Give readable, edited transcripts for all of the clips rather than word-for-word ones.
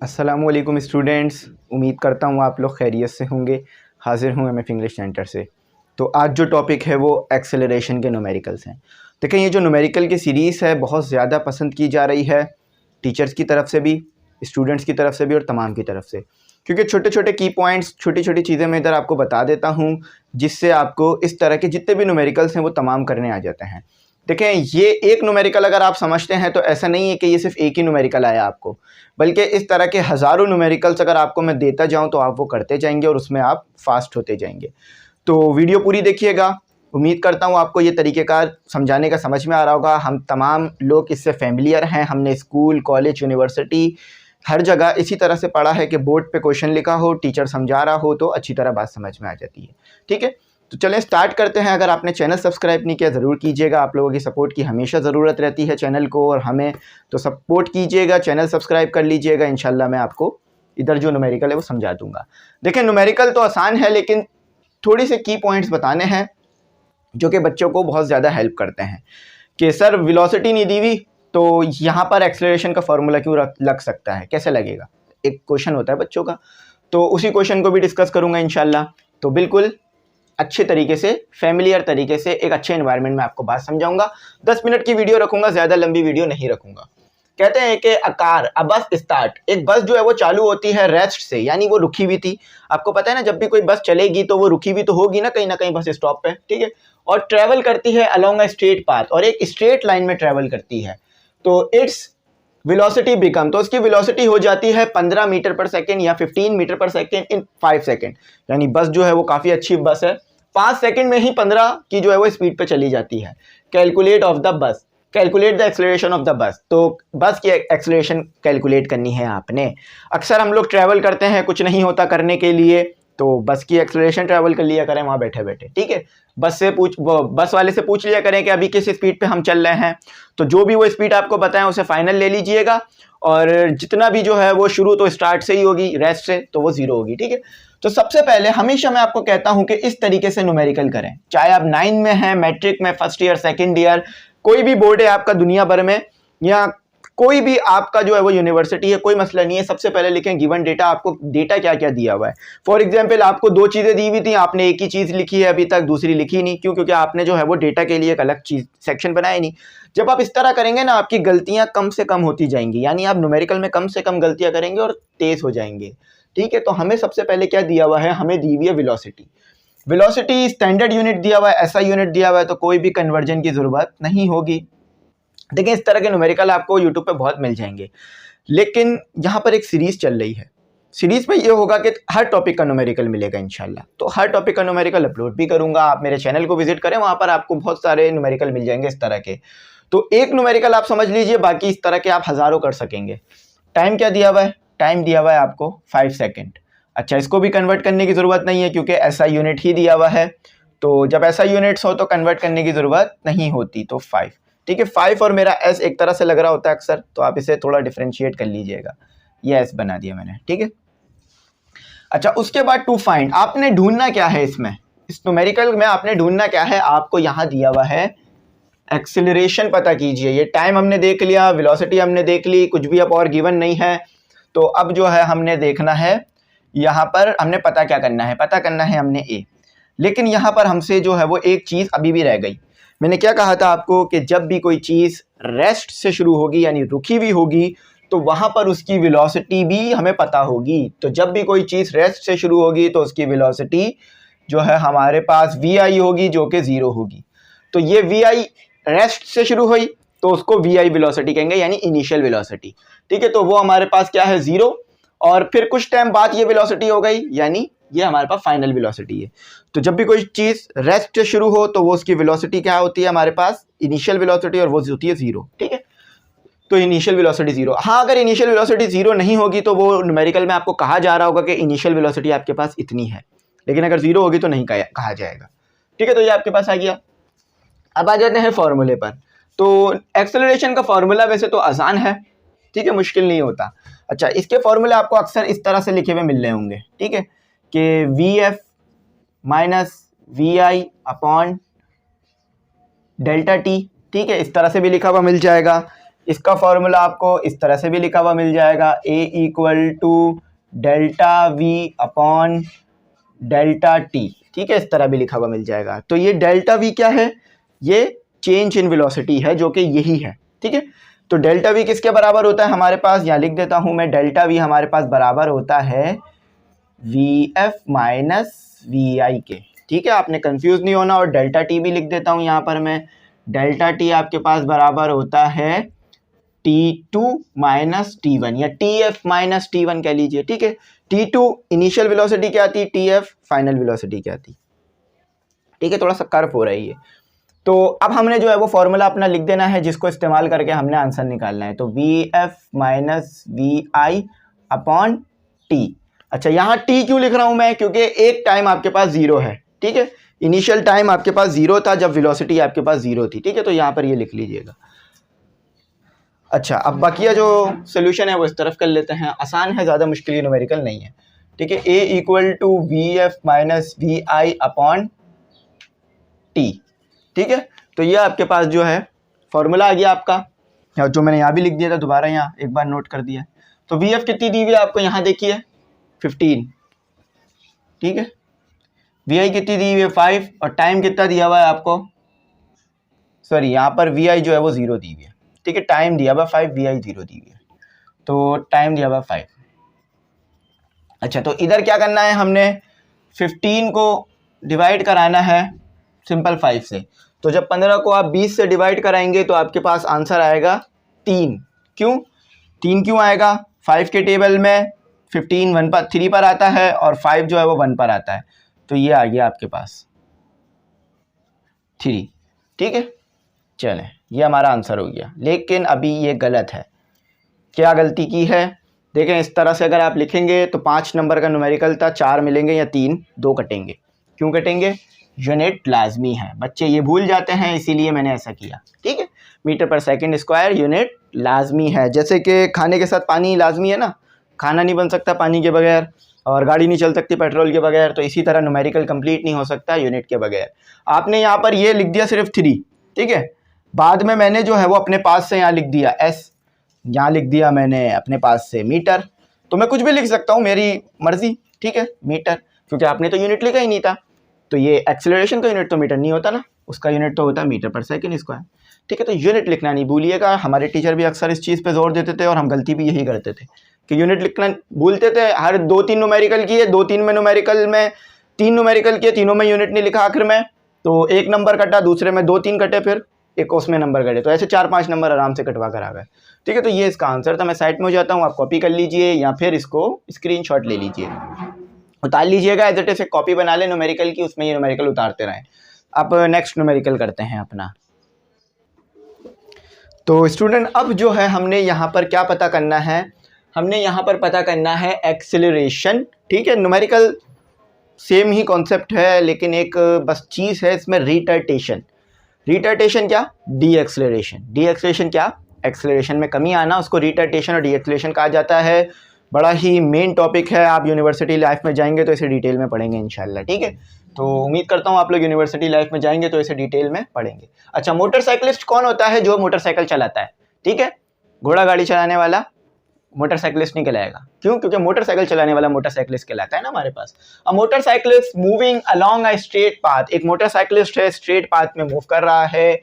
अस्सलामुअलैकुम स्टूडेंट्स, उम्मीद करता हूँ आप लोग खैरियत से होंगे। हाज़िर हूँ एमएफ इंग्लिश सेंटर से। तो आज जो टॉपिक है वो एक्सेलरेशन के न्यूमेरिकल्स हैं। देखें, ये जो न्यूमेरिकल की सीरीज़ है बहुत ज़्यादा पसंद की जा रही है, टीचर्स की तरफ से भी, स्टूडेंट्स की तरफ से भी और तमाम की तरफ से, क्योंकि छोटे छोटे की पॉइंट्स, छोटी छोटी चीज़ें मैं इधर आपको बता देता हूँ जिससे आपको इस तरह के जितने भी न्यूमेरिकल्स हैं वो तमाम करने आ जाते हैं। देखें, ये एक न्यूमेरिकल अगर आप समझते हैं तो ऐसा नहीं है कि ये सिर्फ एक ही न्यूमेरिकल आया आपको, बल्कि इस तरह के हज़ारों न्यूमेरिकल्स अगर आपको मैं देता जाऊं तो आप वो करते जाएंगे और उसमें आप फास्ट होते जाएंगे। तो वीडियो पूरी देखिएगा। उम्मीद करता हूं आपको ये तरीक़ेकार समझाने का समझ में आ रहा होगा। हम तमाम लोग इससे फेमिलियर हैं, हमने स्कूल, कॉलेज, यूनिवर्सिटी हर जगह इसी तरह से पढ़ा है कि बोर्ड पे क्वेश्चन लिखा हो, टीचर समझा रहा हो तो अच्छी तरह बात समझ में आ जाती है। ठीक है, तो चलें स्टार्ट करते हैं। अगर आपने चैनल सब्सक्राइब नहीं किया ज़रूर कीजिएगा, आप लोगों की सपोर्ट की हमेशा ज़रूरत रहती है चैनल को और हमें, तो सपोर्ट कीजिएगा, चैनल सब्सक्राइब कर लीजिएगा। इंशाल्लाह मैं आपको इधर जो न्यूमेरिकल है वो समझा दूंगा। देखें, न्यूमेरिकल तो आसान है लेकिन थोड़ी से की पॉइंट्स बताने हैं जो कि बच्चों को बहुत ज़्यादा हेल्प करते हैं। कि सर वेलोसिटी नहीं दी हुई तो यहाँ पर एक्सेलरेशन का फॉर्मूला क्यों लग सकता है, कैसे लगेगा, एक क्वेश्चन होता है बच्चों का। तो उसी क्वेश्चन को भी डिस्कस करूँगा इंशाल्लाह। तो बिल्कुल अच्छे तरीके से, फेमिलियर तरीके से, एक अच्छे एनवायरनमेंट में आपको बात समझाऊंगा। 10 मिनट की वीडियो रखूंगा, ज़्यादा लंबी वीडियो नहीं रखूंगा। कहते हैं कि अ बस स्टार्ट, एक बस जो है वो चालू होती है रेस्ट से, यानी वो रुकी हुई थी। आपको पता है ना, जब भी कोई बस चलेगी तो वो रुकी हुई तो होगी ना कहीं बस स्टॉप पे, ठीक है। और ट्रेवल करती है अलोंग अ स्ट्रेट पाथ, और एक स्ट्रेट लाइन में ट्रेवल करती है। तो इट्स वेलोसिटी बिकम, तो उसकी वेलोसिटी हो जाती है 15 मीटर पर सेकेंड या 15 मीटर पर सेकेंड इन 5 सेकेंड। यानी बस जो है वो काफ़ी अच्छी बस है, 5 सेकेंड में ही 15 की जो है वो स्पीड पे चली जाती है। Calculate of the bus, calculate the acceleration of the bus, तो बस की एक्सेलरेशन कैलकुलेट करनी है आपने। अक्सर हम लोग ट्रैवल करते हैं, कुछ नहीं होता करने के लिए, तो बस की एक्सेलरेशन ट्रैवल कर लिया करें वहाँ बैठे बैठे, ठीक है। बस वाले से पूछ लिया करें कि अभी किस स्पीड पे हम चल रहे हैं, तो जो भी वो स्पीड आपको बताएं उसे फाइनल ले लीजिएगा। और जितना भी जो है वो शुरू तो स्टार्ट से ही होगी, रेस्ट से तो वो 0 होगी, ठीक है। तो सबसे पहले हमेशा मैं आपको कहता हूं कि इस तरीके से न्यूमेरिकल करें, चाहे आप 9 में हैं, मैट्रिक में, फर्स्ट ईयर, सेकेंड ईयर, कोई भी बोर्ड है आपका दुनिया भर में, या कोई भी आपका जो है वो यूनिवर्सिटी है, कोई मसला नहीं है। सबसे पहले लिखें गिवन डेटा, आपको डेटा क्या क्या दिया हुआ है। फॉर एग्जांपल आपको 2 चीज़ें दी हुई थी, आपने एक ही चीज़ लिखी है अभी तक, दूसरी लिखी नहीं। क्यों? क्योंकि आपने जो है वो डेटा के लिए एक अलग चीज़ सेक्शन बनाया नहीं। जब आप इस तरह करेंगे ना, आपकी गलतियां कम से कम होती जाएंगी, यानी आप न्यूमेरिकल में कम से कम गलतियां करेंगे और तेज हो जाएंगे, ठीक है। तो हमें सबसे पहले क्या दिया हुआ है, हमें दी हुई है वेलोसिटी। वेलोसिटी स्टैंडर्ड यूनिट दिया हुआ है, ऐसा यूनिट दिया हुआ है, तो कोई भी कन्वर्जन की जरूरत नहीं होगी। देखिए, इस तरह के न्यूमेरिकल आपको यूट्यूब पे बहुत मिल जाएंगे, लेकिन यहाँ पर एक सीरीज चल रही है। सीरीज में ये होगा कि हर टॉपिक का न्यूमेरिकल मिलेगा इंशाल्लाह। तो हर टॉपिक का न्यूमेरिकल अपलोड भी करूंगा, आप मेरे चैनल को विजिट करें, वहाँ पर आपको बहुत सारे न्यूमेरिकल मिल जाएंगे इस तरह के। तो एक न्यूमेरिकल आप समझ लीजिए, बाकी इस तरह के आप हज़ारों कर सकेंगे। टाइम क्या दिया हुआ है, टाइम दिया हुआ है आपको 5 सेकेंड। अच्छा, इसको भी कन्वर्ट करने की ज़रूरत नहीं है क्योंकि ऐसा यूनिट ही दिया हुआ है। तो जब ऐसा यूनिट्स हो तो कन्वर्ट करने की ज़रूरत नहीं होती, तो 5, ठीक है। 5 और मेरा एस एक तरह से लग रहा होता है अक्सर, तो आप इसे थोड़ा डिफ्रेंशिएट कर लीजिएगा। ये एस बना दिया मैंने, ठीक है। अच्छा, उसके बाद टू फाइंड, आपने ढूंढना क्या है इसमें, इस न्यूमेरिकल में आपने ढूंढना क्या है, आपको यहाँ दिया हुआ है एक्सेलरेशन पता कीजिए। ये टाइम हमने देख लिया, वेलोसिटी हमने देख ली, कुछ भी अब और गिवन नहीं है। तो अब जो है हमने देखना है, यहाँ पर हमने पता क्या करना है, पता करना है हमने ए। लेकिन यहाँ पर हमसे जो है वो एक चीज़ अभी भी रह गई। मैंने क्या कहा था आपको कि जब भी कोई चीज़ रेस्ट से शुरू होगी यानी रुकी हुई होगी, तो वहाँ पर उसकी वेलोसिटी भी हमें पता होगी। तो जब भी कोई चीज़ रेस्ट से शुरू होगी तो उसकी वेलोसिटी जो है हमारे पास वी आई होगी, जो कि 0 होगी। तो ये वी आई रेस्ट से शुरू हुई तो उसको वी आई वेलोसिटी कहेंगे, यानी इनिशियल वेलोसिटी, ठीक है। तो वो हमारे पास क्या है, 0, और फिर कुछ टाइम बाद ये वेलोसिटी हो गई, यानी ये हमारे पास फाइनल वेलोसिटी है। तो जब भी कोई चीज़ रेस्ट से शुरू हो तो वो उसकी वेलोसिटी क्या होती है हमारे पास, इनिशियल वेलोसिटी, और वो होती है 0, ठीक है। तो इनिशियल वेलोसिटी 0। हाँ, अगर इनिशियल वेलोसिटी 0 नहीं होगी तो वो न्यूमेरिकल में आपको कहा जा रहा होगा कि इनिशियल वेलोसिटी आपके पास इतनी है, लेकिन अगर 0 होगी तो नहीं कहा जाएगा, ठीक है। तो ये आपके पास आ गया। अब आ जाते हैं फॉर्मूले पर। तो एक्सेलरेशन का फॉर्मूला वैसे तो आसान है, ठीक है, मुश्किल नहीं होता। अच्छा, इसके फॉर्मूले आपको अक्सर इस तरह से लिखे हुए मिल रहे होंगे, ठीक है, कि V F minus V I upon delta T, ठीक है, इस तरह से भी लिखा हुआ मिल जाएगा। इसका फॉर्मूला आपको इस तरह से भी लिखा हुआ मिल जाएगा, A equal to delta V upon delta T, ठीक है, इस तरह भी लिखा हुआ मिल जाएगा। तो ये डेल्टा वी क्या है, ये चेंज इन वेलोसिटी है जो कि यही है, ठीक है। तो डेल्टा वी किसके बराबर होता है हमारे पास, यहाँ लिख देता हूँ मैं, डेल्टा वी हमारे पास बराबर होता है वी एफ माइनस वी आई के, ठीक है, आपने कंफ्यूज नहीं होना। और डेल्टा टी भी लिख देता हूँ यहाँ पर मैं, डेल्टा टी आपके पास बराबर होता है T2 माइनस T1 या TF माइनस T1 कह लीजिए, ठीक है। T2 इनिशियल वेलोसिटी क्या थी, TF फाइनल वेलोसिटी क्या थी, ठीक है, थोड़ा सा कर्व हो रही है। तो अब हमने जो है वो फॉर्मूला अपना लिख देना है जिसको इस्तेमाल करके हमने आंसर निकालना है। तो VF minus VI upon T। अच्छा, यहाँ T क्यों लिख रहा हूँ मैं, क्योंकि एक टाइम आपके पास जीरो है, ठीक है, इनिशियल टाइम आपके पास जीरो था जब वेलोसिटी आपके पास जीरो थी, ठीक है, तो यहाँ पर ये लिख लीजिएगा। अच्छा, अब बाकिया जो सोल्यूशन है वो इस तरफ कर लेते हैं, आसान है, ज़्यादा मुश्किल न्यूमेरिकल नहीं है, ठीक है। A equal to VF minus VI upon T, ठीक है। तो ये आपके पास जो है फॉर्मूला आ गया आपका, जो मैंने यहाँ भी लिख दिया था, दोबारा यहाँ एक बार नोट कर दिया। तो VF कितनी दी हुई है आपको, यहाँ देखिए 15, ठीक है, VI कितनी दी हुई है 5, और टाइम कितना दिया हुआ है आपको, सॉरी यहाँ पर VI जो है वो 0 दी हुई है, ठीक है, टाइम दिया हुआ 5, VI 0 दी हुई है, तो टाइम दिया हुआ 5। अच्छा, तो इधर क्या करना है, हमने 15 को डिवाइड कराना है सिंपल 5 से। तो जब 15 को आप 20 से डिवाइड कराएंगे तो आपके पास आंसर आएगा 3। क्यों 3 क्यों आएगा, 5 के टेबल में 15 1 पर 3 पर आता है और 5 जो है वो 1 पर आता है, तो ये आ गया आपके पास 3, ठीक है। चलें, ये हमारा आंसर हो गया, लेकिन अभी ये गलत है। क्या गलती की है, देखें, इस तरह से अगर आप लिखेंगे तो 5 नंबर का न्यूमेरिकल था, 4 मिलेंगे या 3, 2 कटेंगे। क्यों कटेंगे, यूनिट लाजमी है, बच्चे ये भूल जाते हैं, इसीलिए मैंने ऐसा किया, ठीक है। मीटर पर सेकंड स्क्वायर यूनिट लाजमी है, जैसे कि खाने के साथ पानी लाजमी है ना, खाना नहीं बन सकता पानी के बगैर, और गाड़ी नहीं चल सकती पेट्रोल के बगैर, तो इसी तरह न्यूमेरिकल कंप्लीट नहीं हो सकता यूनिट के बगैर। आपने यहाँ पर ये लिख दिया सिर्फ 3, ठीक है, बाद में मैंने जो है वो अपने पास से यहाँ लिख दिया S, यहाँ लिख दिया मैंने अपने पास से मीटर, तो मैं कुछ भी लिख सकता हूँ, मेरी मर्जी, ठीक है, मीटर, क्योंकि आपने तो यूनिट लिखा ही नहीं था। तो ये एक्सेलरेशन का यूनिट तो मीटर नहीं होता ना, उसका यूनिट तो होता है मीटर पर सेकंड स्क्वायर, ठीक है। तो यूनिट लिखना नहीं भूलिएगा, हमारे टीचर भी अक्सर इस चीज़ पे जोर देते थे और हम गलती भी यही करते थे कि यूनिट लिखना भूलते थे। हर 2-3 न्यूमेरिकल किए, 2-3 में न्यूमेरिकल में 3 न्यूमेरिकल किए, तीनों में यूनिट नहीं लिखा आखिर में, तो 1 नंबर कटा, दूसरे में 2-3 कटे, फिर एक उसमें नंबर कटे, तो ऐसे 4-5 नंबर आराम से कटवा कर आ गए, ठीक है। तो ये इसका आंसर था। मैं साइट में हो जाता हूँ, आप कॉपी कर लीजिए या फिर इसको स्क्रीनशॉट ले लीजिए, उतार लीजिएगा, एज इट इज एक कॉपी बना ले न्यूमेरिकल की, उसमें ये न्यूमेरिकल उतारते रहें। अब नेक्स्ट न्यूमेरिकल करते हैं अपना। तो स्टूडेंट, अब जो है हमने यहाँ पर क्या पता करना है, हमने यहाँ पर पता करना है एक्सेलरेशन, ठीक है। न्यूमेरिकल सेम ही कॉन्सेप्ट है, लेकिन एक बस चीज़ है इसमें, रिटार्टेशन। रिटार्टेशन क्या, डी एक्सेलरेशन। डी एक्सेलरेशन क्या, एक्सेलरेशन में कमी आना, उसको रिटार्टेशन और डी एक्सेलरेशन कहा जाता है। बड़ा ही मेन टॉपिक है, आप यूनिवर्सिटी लाइफ में जाएंगे तो इसे डिटेल में पढ़ेंगे इंशाल्लाह, ठीक है। तो उम्मीद करता हूँ आप लोग यूनिवर्सिटी लाइफ में जाएंगे तो इसे डिटेल में पढ़ेंगे। अच्छा, मोटरसाइकिलिस्ट कौन होता है, जो मोटरसाइकिल चलाता है, ठीक है। घोड़ा गाड़ी चलाने वाला मोटरसाइकिलिस्ट नहीं कहलाएगा, क्यों, क्योंकि मोटरसाइकिल चलाने वाला मोटरसाइकिलिस्ट कहलाता है ना हमारे पास। A motorcyclist moving along a straight path, एक मोटरसाइकिलिस्ट है, स्ट्रेट पाथ में मूव कर रहा है।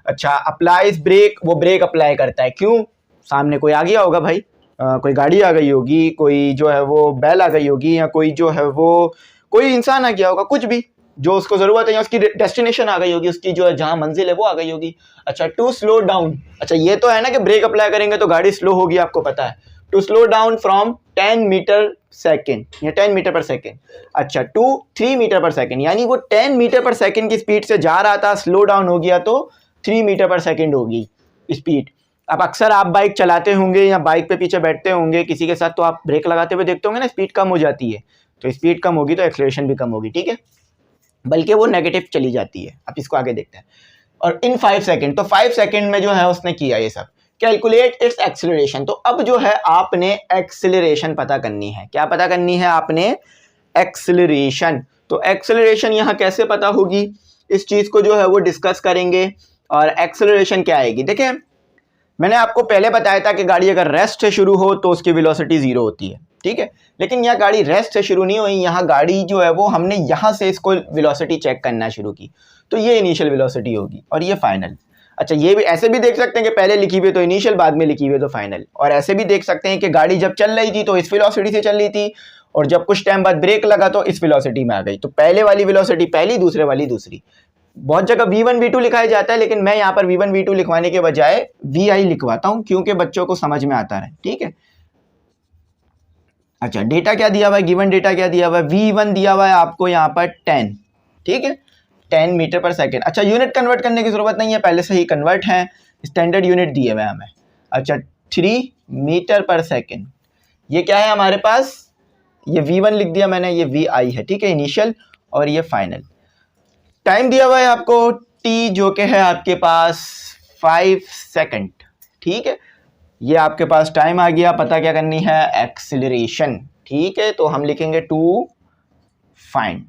अच्छा, अप्लाइज ब्रेक, वो ब्रेक अप्लाई करता है, क्यों, सामने कोई आ गया होगा भाई, कोई गाड़ी आ गई होगी, कोई जो है वो बैल आ गई होगी, या कोई जो है वो कोई इंसान आ गया होगा, कुछ भी जो उसको ज़रूरत है, या उसकी डेस्टिनेशन आ गई होगी, उसकी जो है जहाँ मंजिल है वो आ गई होगी। अच्छा, टू स्लो डाउन, अच्छा ये तो है ना कि ब्रेक अप्लाई करेंगे तो गाड़ी स्लो होगी, आपको पता है। To slow down from 10 metre second, या 10 मीटर पर सेकेंड, अच्छा, टू 3 मीटर पर सेकेंड, यानी वो 10 मीटर पर सेकेंड की स्पीड से जा रहा था, स्लो डाउन हो गया तो 3 मीटर पर सेकेंड होगी स्पीड। अब अक्सर आप बाइक चलाते होंगे या बाइक पे पीछे बैठते होंगे किसी के साथ, तो आप ब्रेक लगाते हुए देखते होंगे ना, स्पीड कम हो जाती है, तो स्पीड कम होगी तो एक्सेलरेशन भी कम होगी, ठीक है, बल्कि वो नेगेटिव चली जाती है। अब इसको आगे देखते हैं। और इन 5 सेकेंड, तो 5 सेकेंड में जो है उसने किया ये सब, कैलकुलेट इट्स एक्सेलरेशन। तो अब जो है आपने एक्सेलरेशन पता करनी है, क्या पता करनी है आपने, एक्सेलरेशन। तो एक्सेलरेशन यहाँ कैसे पता होगी, इस चीज़ को जो है वो डिस्कस करेंगे। और एक्सेलरेशन क्या आएगी, देखें मैंने आपको पहले बताया था कि गाड़ी अगर रेस्ट से शुरू हो तो उसकी वेलोसिटी 0 होती है, ठीक है। लेकिन यह गाड़ी रेस्ट से शुरू नहीं हुई, यहाँ गाड़ी जो है वो हमने यहाँ से इसको वेलोसिटी चेक करना शुरू की, तो ये इनिशियल वेलोसिटी होगी और ये फाइनल। अच्छा, ये भी ऐसे भी देख सकते हैं कि पहले लिखी हुई तो इनिशियल, बाद में लिखी हुई तो फाइनल, और ऐसे भी देख सकते हैं कि गाड़ी जब चल रही थी तो इस वेलोसिटी से चल रही थी और जब कुछ टाइम बाद ब्रेक लगा तो इस वेलोसिटी में आ गई, तो पहले वाली वेलोसिटी पहली, दूसरे वाली दूसरी। बहुत जगह v1 v2 लिखाया जाता है, लेकिन मैं यहाँ पर v1 v2 लिखवाने के बजाय vi लिखवाता हूँ क्योंकि बच्चों को समझ में आता है, ठीक है। अच्छा, डेटा क्या दिया हुआ है, गिवन डेटा क्या दिया हुआ है, v1 दिया हुआ है आपको यहाँ पर 10, ठीक है, 10 मीटर पर सेकेंड। अच्छा, यूनिट कन्वर्ट करने की जरूरत नहीं है, पहले से ही कन्वर्ट है, स्टैंडर्ड यूनिट दिए हुए हैं हमें। अच्छा, 3 मीटर पर सेकेंड, ये क्या है हमारे पास, ये v1 लिख दिया मैंने, ये vi है, ठीक है, इनिशियल, और ये फाइनल। टाइम दिया हुआ है आपको t, जो कि है आपके पास 5 सेकंड, ठीक है। ये आपके पास टाइम आ गया, पता क्या करनी है, एक्सेलरेशन, ठीक है, तो हम लिखेंगे टू फाइंड।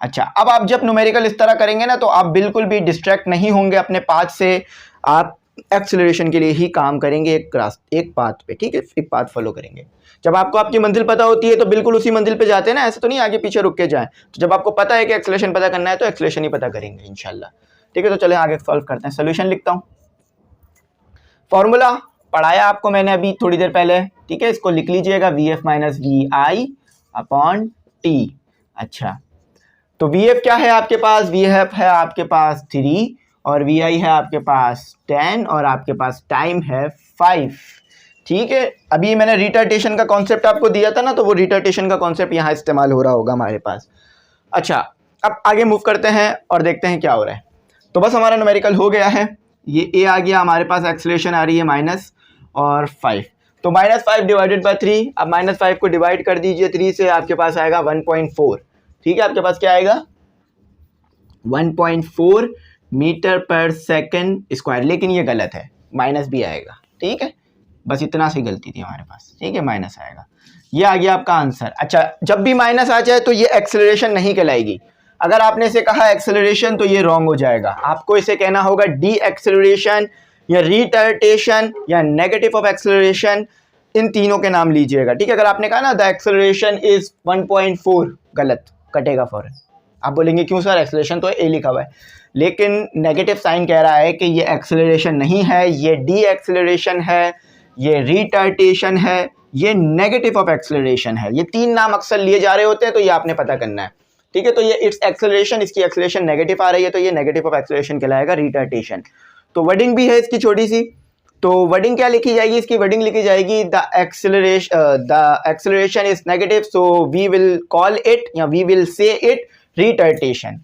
अच्छा, अब आप जब न्यूमेरिकल इस तरह करेंगे ना तो आप बिल्कुल भी डिस्ट्रैक्ट नहीं होंगे अपने पाथ से, आप एक्सेलरेशन के लिए ही काम करेंगे एक पाथ पे, ठीक है, एक पाथ फॉलो करेंगे। जब आपको आपकी मंजिल पता होती है तो बिल्कुल उसी मंजिल पे जाते हैं ना, ऐसे तो नहीं आगे पीछे रुक के जाएं। तो जब आपको पता है कि एक्सेलरेशन पता करना है तो एक्सेलरेशन ही पता करेंगे इंशाल्लाह, ठीक है। तो चलें आगे सॉल्व करते हैं। सोल्यूशन लिखता हूँ, फॉर्मूला पढ़ाया आपको मैंने अभी थोड़ी देर पहले, ठीक है, इसको लिख लीजिएगा, VF minus VI upon T। अच्छा, तो VF क्या है आपके पास, VF है आपके पास 3 और VI है आपके पास 10 और आपके पास टाइम है 5, ठीक है। अभी मैंने रिटार्टेशन का कॉन्सेप्ट आपको दिया था ना, तो वो रिटार्टेशन का कॉन्सेप्ट यहाँ इस्तेमाल हो रहा होगा हमारे पास। अच्छा, अब आगे मूव करते हैं और देखते हैं क्या हो रहा है। तो बस हमारा न्यूमेरिकल हो गया है, ये A आ गया, हमारे पास एक्सेलरेशन आ रही है माइनस और 5, तो -5 डिवाइडेड बाय 3। अब -5 को डिवाइड कर दीजिए 3 से, आपके पास आएगा 1.4, ठीक है, आपके पास क्या आएगा 1.4 मीटर पर सेकेंड स्क्वायर, लेकिन ये गलत है, माइनस भी आएगा, ठीक है, बस इतना सी गलती थी हमारे पास, ठीक है, माइनस आएगा, ये आ गया आपका आंसर। अच्छा, जब भी माइनस आ जाए तो ये एक्सेलरेशन नहीं कहलाएगी। अगर आपने इसे कहा एक्सेलरेशन तो ये रॉन्ग हो जाएगा, आपको इसे कहना होगा डी एक्सेलरेशन या रिटार्टेशन या नेगेटिव ऑफ एक्सेलरेशन, इन तीनों के नाम लीजिएगा, ठीक है। अगर आपने कहा ना द एक्सेलरेशन इज 1.4, गलत, कटेगा फौरन, आप बोलेंगे क्यों सर, एक्सेलरेशन तो ए लिखा हुआ है, लेकिन नेगेटिव साइन कह रहा है कि ये एक्सेलरेशन नहीं है, ये डी एक्सेलरेशन है, ये रिटार्टेशन है, ये नेगेटिव ऑफ एक्सेलरेशन है। ये 3 नाम अक्सर लिए जा रहे होते हैं, तो ये आपने पता करना है, ठीक है। तो ये इट्स एक्सेलरेशन, इसकी एक्सेलरेशन नेगेटिव आ रही है, तो ये नेगेटिव ऑफ एक्सेलरेशन कहलाएगा, रिटार्टेशन। तो वर्डिंग भी है इसकी छोटी सी, तो वर्डिंग क्या लिखी जाएगी, इसकी वर्डिंग लिखी जाएगी the acceleration is negative, so we will call it या we will say it retardation.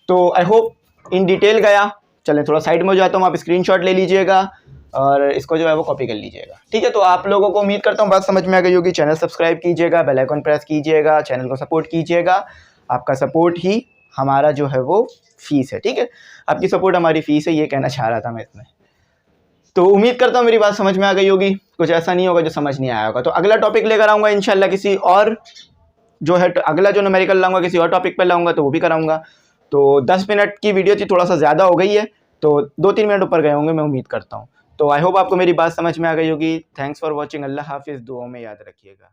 तो आई होप इन डिटेल गया। चलें थोड़ा साइड में हो जाता हूँ, आप स्क्रीनशॉट ले लीजिएगा और इसको जो है वो कॉपी कर लीजिएगा, ठीक है। तो आप लोगों को उम्मीद करता हूँ बात समझ में आ गई होगी। चैनल सब्सक्राइब कीजिएगा, बेल आइकन प्रेस कीजिएगा, चैनल को सपोर्ट कीजिएगा, आपका सपोर्ट ही हमारा जो है वो फीस है, ठीक है, आपकी सपोर्ट हमारी फीस है, ये कहना चाह रहा था मैं इसमें। तो उम्मीद करता हूँ मेरी बात समझ में आ गई होगी, कुछ ऐसा नहीं होगा जो समझ नहीं आया होगा। तो अगला टॉपिक लेकर आऊँगा इंशाल्लाह, किसी और जो है अगला जो न्यूमेरिकल लाऊंगा किसी और टॉपिक पर लाऊंगा, तो वो भी कराऊंगा। तो 10 मिनट की वीडियो थी, थोड़ा सा ज़्यादा हो गई है, तो 2-3 मिनट ऊपर गए होंगे मैं उम्मीद करता हूँ। तो आई होप आपको मेरी बात समझ में आ गई होगी। थैंक्स फॉर वॉचिंग, अल्लाह हाफिज़, दुआओं में याद रखिएगा।